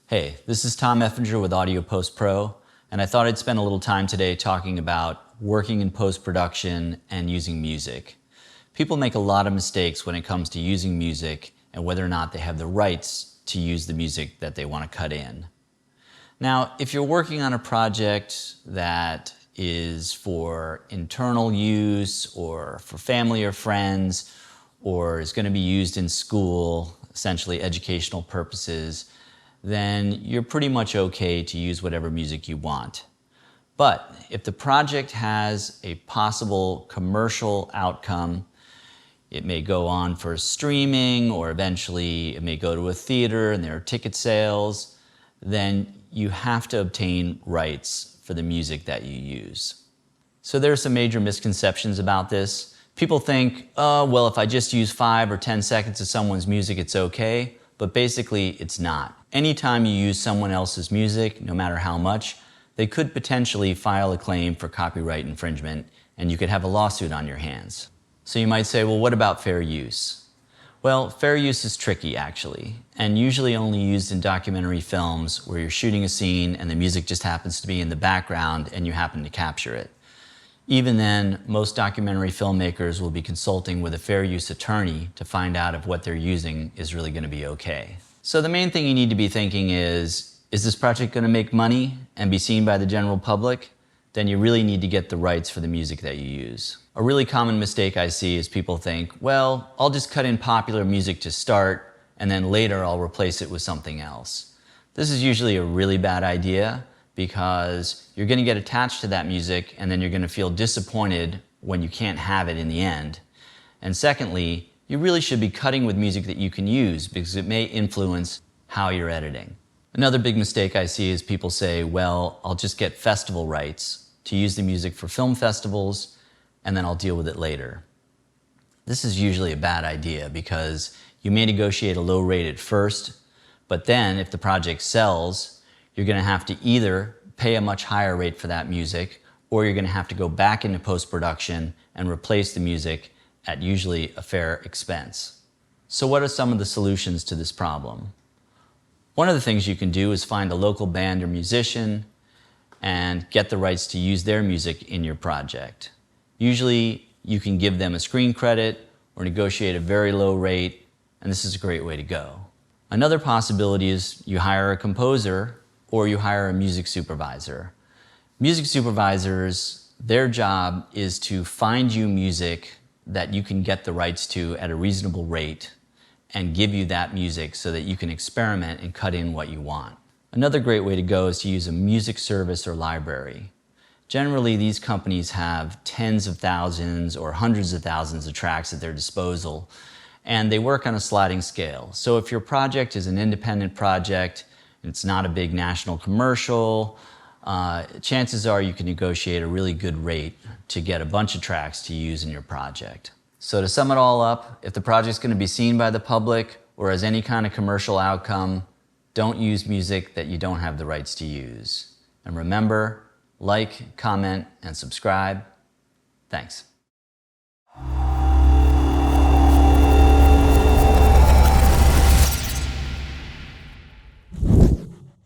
Hey, this is Tom Effinger with Audio Post Pro, and I thought I'd spend a little time today talking about working in post-production and using music. People make a lot of mistakes when it comes to using music and whether or not they have the rights to use the music that they want to cut in. Now, if you're working on a project that is for internal use or for family or friends or is going to be used in school, essentially educational purposes, then you're pretty much okay to use whatever music you want. But if the project has a possible commercial outcome, it may go on for streaming or eventually it may go to a theater and there are ticket sales, then you have to obtain rights for the music that you use. So there are some major misconceptions about this. People think, oh, well, if I just use 5 or 10 seconds of someone's music, it's okay. But basically, it's not. Anytime you use someone else's music, no matter how much, they could potentially file a claim for copyright infringement, and you could have a lawsuit on your hands. So you might say, well, what about fair use? Well, fair use is tricky, actually, and usually only used in documentary films where you're shooting a scene and the music just happens to be in the background and you happen to capture it. Even then, most documentary filmmakers will be consulting with a fair use attorney to find out if what they're using is really going to be okay. So the main thing you need to be thinking is this project going to make money and be seen by the general public? Then you really need to get the rights for the music that you use. A really common mistake I see is people think, well, I'll just cut in popular music to start and then later I'll replace it with something else. This is usually a really bad idea, because you're going to get attached to that music and then you're going to feel disappointed when you can't have it in the end. And secondly, you really should be cutting with music that you can use because it may influence how you're editing. Another big mistake I see is people say, well, I'll just get festival rights to use the music for film festivals and then I'll deal with it later. This is usually a bad idea because you may negotiate a low rate at first, but then if the project sells, you're going to have to either pay a much higher rate for that music, or you're going to have to go back into post-production and replace the music at usually a fair expense. So what are some of the solutions to this problem? One of the things you can do is find a local band or musician and get the rights to use their music in your project. Usually you can give them a screen credit or negotiate a very low rate, and this is a great way to go. Another possibility is you hire a composer or you hire a music supervisor. Music supervisors, their job is to find you music that you can get the rights to at a reasonable rate and give you that music so that you can experiment and cut in what you want. Another great way to go is to use a music service or library. Generally, these companies have tens of thousands or hundreds of thousands of tracks at their disposal, and they work on a sliding scale. So if your project is an independent project, it's not a big national commercial, chances are you can negotiate a really good rate to get a bunch of tracks to use in your project. So to sum it all up, if the project's going to be seen by the public or has any kind of commercial outcome, don't use music that you don't have the rights to use. And remember, like, comment, and subscribe. Thanks.